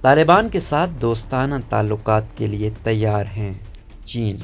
طالبان کے ساتھ دوستانہ تعلقات کے لیے تیار ہیں چین۔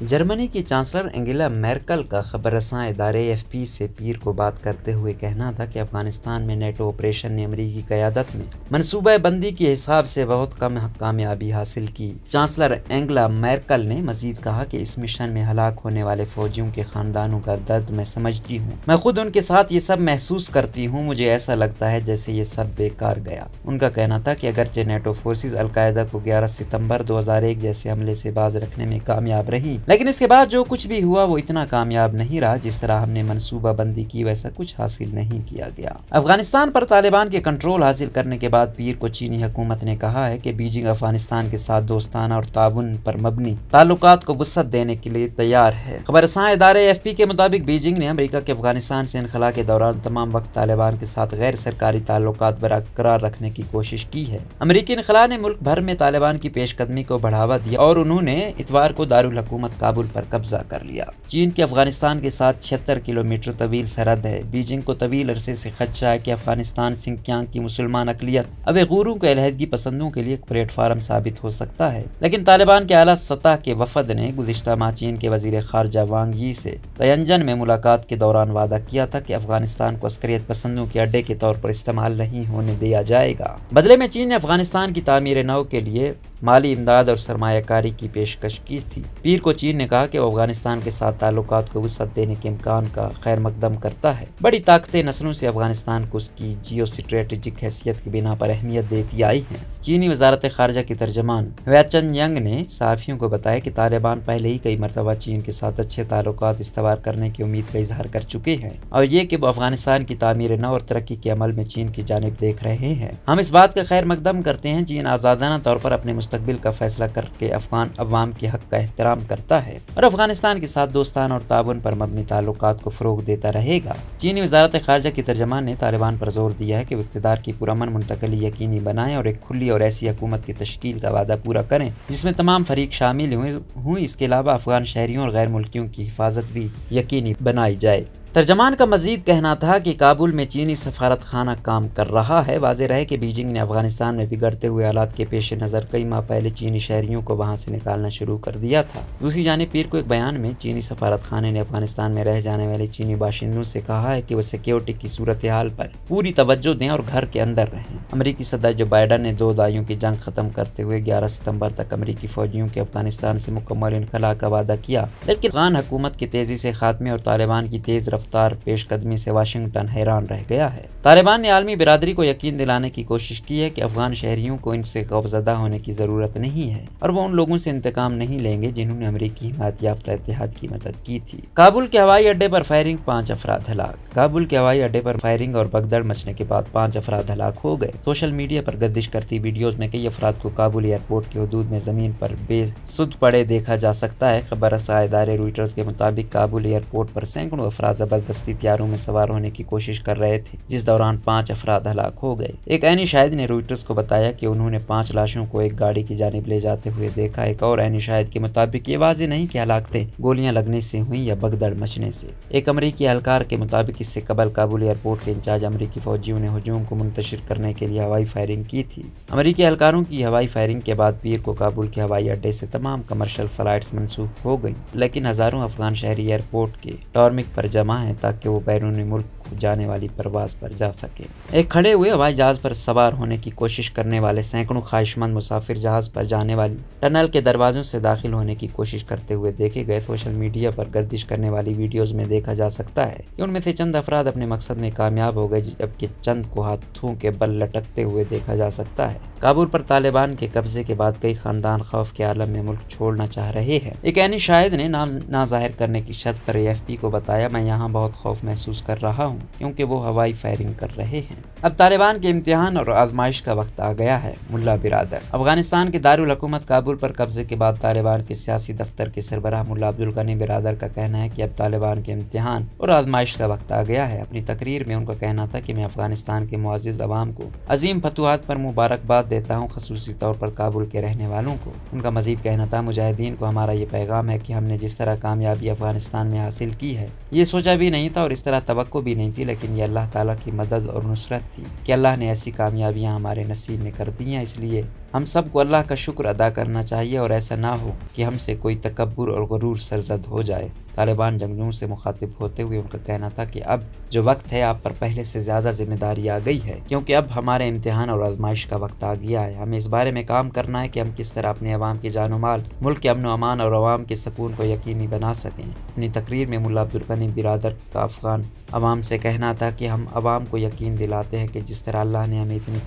جرمنی کی چانسلر انگیلا میرکل کا خبر رساں ادارے AFP سے پیر کو بات کرتے ہوئے کہنا تھا کہ افغانستان میں نیٹو آپریشن نے امریکی قیادت میں منصوبہ بندی کے حساب سے بہت کم کامیابی حاصل کی۔ چانسلر انگیلا میرکل نے مزید کہا کہ اس مشن میں ہلاک ہونے والے فوجیوں کے خاندانوں کا درد میں سمجھتی ہوں، میں خود ان کے ساتھ یہ سب محسوس کرتی ہوں، مجھے ایسا لگتا ہے جیسے یہ سب بیکار گیا۔ ان کا کہنا تھا کہ اگرچہ نیٹو فورسز القاعدہ کو 11 ستمبر 2001 جیسے حملے سے باز رکھنے میں کامیاب رہی، لیکن اس کے بعد جو کچھ بھی ہوا وہ اتنا کامیاب نہیں رہا جس طرح ہم نے منصوبہ بندی کی، ویسا کچھ حاصل نہیں کیا گیا۔ افغانستان پر طالبان کے کنٹرول حاصل کرنے کے بعد پیر کو چینی حکومت نے کہا ہے کہ بیجنگ افغانستان کے ساتھ دوستانہ اور تعاون پر مبنی تعلقات کو وسعت دینے کے لیے تیار ہے۔ خبر رساں ادارے AFP کے مطابق بیجنگ نے امریکہ کے افغانستان سے انخلا کے دوران تمام وقت طالبان کے ساتھ غیر سرکاری تعلقات برقرار رکھنے کی کوشش کی ہے۔ امریکی انخلا نے ملک بھر میں طالبان کی پیش قدمی کو بڑھاوا دیا اور انہوں نے اتوار کو دارالحکومت کابل پر قبضہ کر لیا۔ چین کے افغانستان کے ساتھ 76 کلومیٹر طویل سرحد ہے۔ بیجنگ کو طویل عرصے سے خدشہ ہے کہ افغانستان سنکیانگ کی مسلمان اقلیت اویغوروں کے علیحدگی پسندوں کے لیے ایک پلیٹ فارم ثابت ہو سکتا ہے، لیکن طالبان کے اعلیٰ سطح کے وفد نے گزشتہ ماہ چین کے وزیر خارجہ وانگ یی سے تینجن میں ملاقات کے دوران وعدہ کیا تھا کہ افغانستان کو عسکریت پسندوں کے اڈے کے طور پر استعمال نہیں ہونے دیا جائے گا۔ بدلے میں چین نے افغانستان کی تعمیر نو کے لیے مالی امداد اور سرمایہ کاری کی پیشکش کی تھی۔ پیر کو چین نے کہا کہ وہ افغانستان کے ساتھ تعلقات کو وسعت دینے کے امکان کا خیر مقدم کرتا ہے۔ بڑی طاقتیں نسلوں سے افغانستان کو اس کی جیو اسٹریٹجک حیثیت کی بنا پر اہمیت دیتی آئی ہیں۔ چینی وزارت خارجہ کی ترجمان ویچن ینگ نے صحافیوں کو بتایا کہ طالبان پہلے ہی کئی مرتبہ چین کے ساتھ اچھے تعلقات استوار کرنے کی امید کا اظہار کر چکے ہیں، اور یہ کہ وہ افغانستان کی تعمیر نو اور ترقی کے عمل میں چین کی جانب دیکھ رہے ہیں۔ ہم اس بات کا خیر مقدم کرتے ہیں چین آزادانہ طور پر اپنے مستقبل کا فیصلہ کر کے افغان عوام کے حق کا احترام کرتا ہے اور افغانستان کے ساتھ دوستانہ اور تعاون پر مبنی تعلقات کو فروغ دیتا رہے گا۔ چینی وزارت خارجہ کی ترجمان نے طالبان پر زور دیا ہے کہ وہ اقتدار کی پرامن منتقلی یقینی بنائیں اور ایک کھلی اور ایسی حکومت کی تشکیل کا وعدہ پورا کریں جس میں تمام فریق شامل ہوں۔ اس کے علاوہ افغان شہریوں اور غیر ملکیوں کی حفاظت بھی یقینی بنائی جائے۔ ترجمان کا مزید کہنا تھا کہ کابل میں چینی سفارت خانہ کام کر رہا ہے۔ واضح رہے کہ بیجنگ نے افغانستان میں بگڑتے ہوئے حالات کے پیش نظر کئی ماہ پہلے چینی شہریوں کو وہاں سے نکالنا شروع کر دیا تھا۔ دوسری جانب پیر کو ایک بیان میں چینی سفارت خانے نے افغانستان میں رہ جانے والے چینی باشندوں سے کہا ہے کہ وہ سیکیورٹی کی صورتحال پر پوری توجہ دیں اور گھر کے اندر رہیں۔ امریکی صدر جو بائیڈن نے 2 دہائیوں کی جنگ ختم کرتے ہوئے 11 ستمبر تک امریکی فوجیوں کے افغانستان سے مکمل انخلا کا وعدہ کیا، لیکن افغان حکومت کے تیزی سے خاتمے اور طالبان کی تیز رفتار پیش قدمی سے واشنگٹن حیران رہ گیا ہے۔ طالبان نے عالمی برادری کو یقین دلانے کی کوشش کی ہے کہ افغان شہریوں کو ان سے خوفزدہ ہونے کی ضرورت نہیں ہے اور وہ ان لوگوں سے انتقام نہیں لیں گے جنہوں نے امریکی حمایت یافتہ اتحاد کی مدد کی تھی۔ کابل کے ہوائی اڈے پر فائرنگ، 5 افراد ہلاک۔ کابل کے ہوائی اڈے پر فائرنگ اور بھگدڑ مچنے کے بعد 5 افراد ہلاک ہو گئے۔ سوشل میڈیا پر گردش کرتی ویڈیوز میں کئی افراد کو کابل ایئرپورٹ کی حدود میں زمین پر بے سود پڑے دیکھا جا سکتا ہے۔ خبر رساں ادارے روئٹرز کے مطابق کابل ایئرپورٹ پر سینکڑوں افراد زبردستی طیاروں میں سوار ہونے کی کوشش کر رہے تھے، جس دوران 5 افراد ہلاک ہو گئے۔ ایک عینی شاہد نے روئٹرز کو بتایا کہ انہوں نے 5 لاشوں کو ایک گاڑی کی جانب لے جاتے ہوئے دیکھا۔ ایک اور عینی شاہد کے مطابق یہ واضح نہیں کہ ہلاکتیں گولیاں لگنے سے ہوئیں یا بھگدڑ مچنے سے۔ ایک امریکی اہلکار کے مطابق اس سے قبل کابل ایئرپورٹ کے انچارج امریکی فوجیوں نے ہجوم کو منتشر کرنے کے لیے ہوائی فائرنگ کی تھی۔ امریکی اہلکاروں کی ہوائی فائرنگ کے بعد پیر کو کابل کے ہوائی اڈے سے تمام کمرشل فلائٹس منسوخ ہو گئیں، لیکن ہزاروں افغان شہری ایئرپورٹ کے ٹارمک پر جمع ہیں تاکہ وہ بیرون ملک کو جانے والی پرواز پر جا سکے۔ ایک کھڑے ہوئے ہوائی جہاز پر سوار ہونے کی کوشش کرنے والے سینکڑوں خواہشمند مسافر جہاز پر جانے والی ٹنل کے دروازوں سے داخل ہونے کی کوشش کرتے ہوئے دیکھے گئے۔ سوشل میڈیا پر گردش کرنے والی ویڈیوز میں دیکھا جا سکتا ہے کہ ان میں سے چند افراد اپنے مقصد میں کامیاب ہو گئے، جبکہ چند کو ہاتھوں کے بل لٹکتے ہوئے دیکھا جا سکتا ہے۔ کابل پر طالبان کے قبضے کے بعد کئی خاندان خوف کے عالم میں ملک چھوڑنا چاہ رہے ہیں۔ ایک عینی شاہد نے نام نہ ظاہر کرنے کی شرط پر AFP کو بتایا، میں یہاں بہت خوف محسوس کر رہا ہوں کیونکہ وہ ہوائی فائرنگ کر رہے ہیں۔ اب طالبان کے امتحان اور آزمائش کا وقت آ گیا ہے: ملا برادر۔ افغانستان کے دارالحکومت کابل پر قبضے کے بعد طالبان کے سیاسی دفتر کے سربراہ ملا عبدالغنی برادر کا کہنا ہے کہ اب طالبان کے امتحان اور آزمائش کا وقت آ گیا ہے۔ اپنی تقریر میں ان کا کہنا تھا کہ میں افغانستان کے معزز عوام کو عظیم فتوحات پر مبارکباد دیتا ہوں، خصوصی طور پر کابل کے رہنے والوں کو۔ ان کا مزید کہنا تھا، مجاہدین کو ہمارا یہ پیغام ہے کہ ہم نے جس طرح کامیابی افغانستان میں حاصل کی ہے یہ سوچا بھی نہیں تھا اور اس طرح توقع بھی نہیں تھی، لیکن یہ اللہ تعالیٰ کی مدد اور نصرت تھی کہ اللہ نے ایسی کامیابیاں ہمارے نصیب میں کر دی ہیں۔ اس لیے ہم سب کو اللہ کا شکر ادا کرنا چاہیے اور ایسا نہ ہو کہ ہم سے کوئی تکبر اور غرور سرزد ہو جائے۔ طالبان جنگجوؤں سے مخاطب ہوتے ہوئے ان کا کہنا تھا کہ اب جو وقت ہے آپ پر پہلے سے زیادہ ذمہ داری آ گئی ہے، کیونکہ اب ہمارے امتحان اور آزمائش کا وقت آ گیا ہے۔ ہمیں اس بارے میں کام کرنا ہے کہ ہم کس طرح اپنے عوام کی جان و مال، ملک کے امن و امان اور عوام کے سکون کو یقینی بنا سکیں۔ اپنی تقریر میں ملا عبدالغنی برادر کا افغان عوام سے کہنا تھا کہ ہم عوام کو یقین دلاتے ہیں کہ جس طرح اللہ نے ہمیں اتنی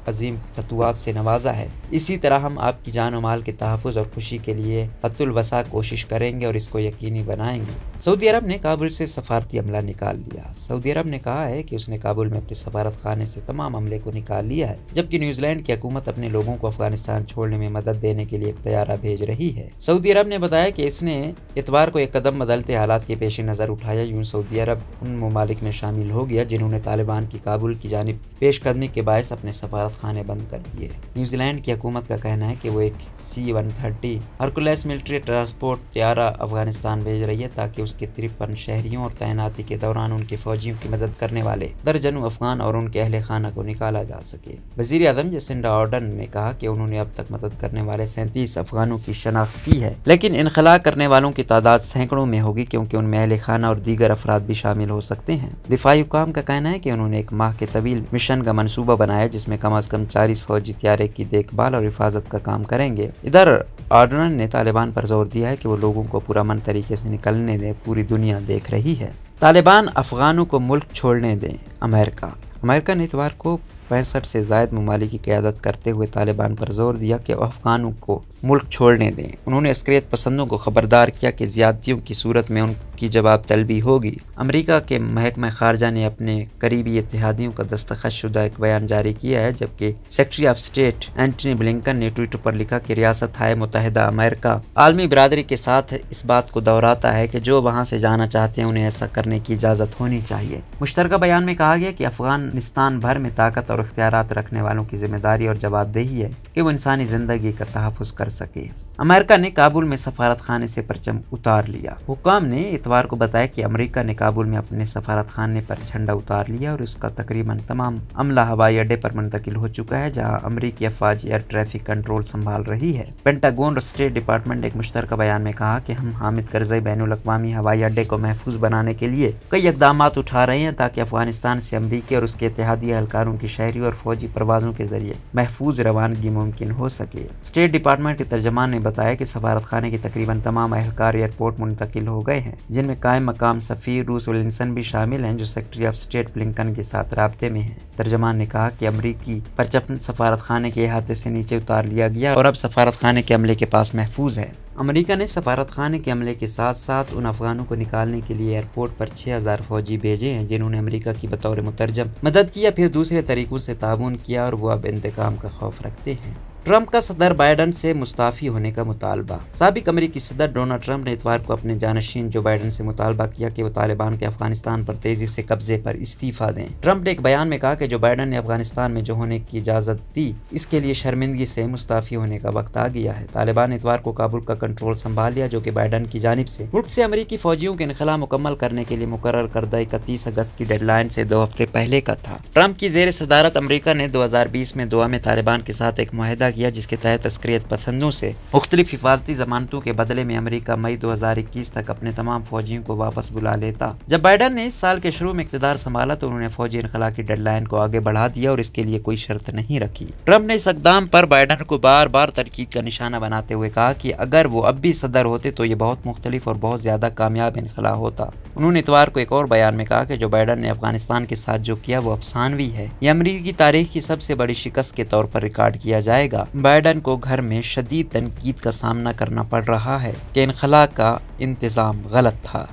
عظیم فتوحات سے نوازا ہے، اسی طرح ہم آپ کی جان و مال کے تحفظ اور خوشی کے لیے حتی الوسع کوشش کریں گے اور اس کو یقینی بنائیں گے۔ سعودی عرب نے کابل سے سفارتی عملہ نکال لیا۔ سعودی عرب نے کہا ہے کہ اس نے کابل میں اپنے سفارت خانے سے تمام عملے کو نکال لیا ہے، جبکہ نیوزی لینڈ کی حکومت اپنے لوگوں کو افغانستان چھوڑنے میں مدد دینے کے لیے ایک طیارہ بھیج رہی ہے۔ سعودی عرب نے بتایا کہ اس نے اتوار کو ایک قدم بدلتے حالات کے پیش نظر اٹھایا۔ یوں سعودی عرب ان ممالک میں شامل ہو گیا جنہوں نے طالبان کی کابل کی جانب پیش قدمی کے باعث اپنے سفارت خانے بند کر دیے۔ نیوزی لینڈ کی حکومت کا کہنا ہے کہ وہ ایک C-130 ہرکولیس ملٹری ٹرانسپورٹ طیارہ افغانستان بھیج رہی ہے تاکہ اس کے 53 شہریوں اور تعیناتی کے دوران ان کے فوجیوں کی مدد کرنے والے درجنوں افغان اور ان کے اہل خانہ کو نکالا جا سکے۔ وزیر اعظم جسنڈا آرڈن نے کہا کہ انہوں نے اب تک مدد کرنے والے 37 افغانوں کی شناخت کی ہے، لیکن انخلا کرنے والوں کی تعداد سینکڑوں میں ہوگی کیونکہ ان میں اہل خانہ اور دیگر افراد بھی شامل ہو سکتے ہیں۔ دفاعی حکام کا کہنا ہے کہ انہوں نے ایک ماہ کے طویل مشن کا منصوبہ بنایا جس میں کم از کم 40 فوجی طیارے کی دیکھ بھال اور حفاظت کا کام کریں گے۔ ادھر آرڈن نے طالبان پر زور دیا ہے کہ وہ لوگوں کو پرامن طریقے سے نکلنے دیں، پوری دنیا دیکھ رہی ہے۔ طالبان افغانوں کو ملک چھوڑنے دیں۔ امریکہ نے اتوار کو 65 سے زائد ممالک کی قیادت کرتے ہوئے طالبان پر زور دیا کہ وہ افغانوں کو ملک چھوڑنے دیں۔ انہوں نے عسکریت پسندوں کو خبردار کیا کہ زیادتیوں کی صورت میں ان کی جواب طلبی ہوگی۔ امریکہ کے محکمہ خارجہ نے اپنے قریبی اتحادیوں کا دستخط شدہ ایک بیان جاری کیا ہے، جبکہ secretary of state Antony Blinken نے ٹویٹر پر لکھا کہ ریاست ہائے متحدہ امریکہ عالمی برادری کے ساتھ اس بات کو دہراتا ہے کہ جو وہاں سے جانا چاہتے ہیں انہیں ایسا کرنے کی اجازت ہونی چاہیے۔ مشترکہ بیان میں کہا گیا کہ افغانستان بھر میں طاقت اور اختیارات رکھنے والوں کی ذمہ داری اور جواب دہی ہے کہ وہ انسانی زندگی کا تحفظ کر سکے۔ امریکہ نے کابل میں سفارت خانے سے پرچم اتار لیا۔ حکام نے اتوار کو بتایا کہ امریکہ نے کابل میں اپنے سفارت خانے پر جھنڈا اتار لیا اور اس کا تقریباً تمام عملہ ہوائی اڈے پر منتقل ہو چکا ہے جہاں امریکی افواج ایئر ٹریفک کنٹرول سنبھال رہی ہے۔ پینٹاگون اور اسٹیٹ ڈپارٹمنٹ نے ایک مشترکہ بیان میں کہا کہ ہم حامد کرزئی بین الاقوامی ہوائی اڈے کو محفوظ بنانے کے لیے کئی اقدامات اٹھا رہے ہیں تاکہ افغانستان سے امریکی اور اس کے اتحادی اہلکاروں کی شہری اور فوجی پروازوں کے ذریعے محفوظ روانگی ممکن ہو سکے۔ اسٹیٹ ڈپارٹمنٹ کے ترجمان نے بتایا کہ سفارت خانے کے تقریباً تمام اہلکار ایئرپورٹ منتقل ہو گئے ہیں، جن میں قائم مقام سفیر روس ولنسن بھی شامل ہیں جو سیکرٹری آف اسٹیٹ بلنکن کے ساتھ رابطے میں ہیں۔ ترجمان نے کہا کہ امریکی پرچم سفارت خانے کے احاطے سے نیچے اتار لیا گیا اور اب سفارت خانے کے عملے کے پاس محفوظ ہے۔ امریکہ نے سفارت خانے کے عملے کے ساتھ ساتھ ان افغانوں کو نکالنے کے لیے ایئرپورٹ پر 6000 فوجی بھیجے ہیں جنہوں نے امریکہ کی بطور مترجم مدد کی یا پھر دوسرے طریقوں سے تعاون کیا اور وہ اب انتقام کا خوف رکھتے ہیں۔ ٹرمپ کا صدر بائیڈن سے مستعفی ہونے کا مطالبہ۔ سابق امریکی صدر ڈونلڈ ٹرمپ نے اتوار کو اپنے جانشین جو بائیڈن سے مطالبہ کیا کہ وہ طالبان کے افغانستان پر تیزی سے قبضے پر استعفیٰ دیں۔ ٹرمپ نے ایک بیان میں کہا کہ جو بائیڈن نے افغانستان میں جو ہونے کی اجازت دی اس کے لیے شرمندگی سے مستعفی ہونے کا وقت آ گیا ہے۔ طالبان نے اتوار کو کابل کا کنٹرول سنبھال لیا جو کہ بائیڈن کی جانب سے ملک سے امریکی فوجیوں کے انخلا مکمل کرنے کے لیے مقرر کردہ 31 اگست کی ڈیڈ لائن سے 2 ہفتے پہلے کا تھا۔ ٹرمپ کی زیر صدارت امریکہ نے 2020 میں دوحہ میں طالبان کے ساتھ ایک معاہدہ کیا جس کے تحت عسکریت پسندوں سے مختلف حفاظتی ضمانتوں کے بدلے میں امریکہ مئی 2021 تک اپنے تمام فوجیوں کو واپس بلا لیتا۔ جب بائیڈن نے اس سال کے شروع میں اقتدار سنبھالا تو انہوں نے فوجی انخلا کی ڈیڈ لائن کو آگے بڑھا دیا اور اس کے لیے کوئی شرط نہیں رکھی۔ ٹرمپ نے اس اقدام پر بائیڈن کو بار بار تنقید کا نشانہ بناتے ہوئے کہا کہ اگر وہ اب بھی صدر ہوتے تو یہ بہت مختلف اور بہت زیادہ کامیاب انخلا ہوتا۔ انہوں نے اتوار کو ایک اور بیان میں کہا کہ جو بائیڈن نے افغانستان کے ساتھ جو کیا وہ افسانوی ہے، یہ امریکی کی تاریخ کی سب سے بڑی شکست کے طور پر ریکارڈ کیا جائے گا۔ بائیڈن کو گھر میں شدید تنقید کا سامنا کرنا پڑ رہا ہے کہ انخلا کا انتظام غلط تھا۔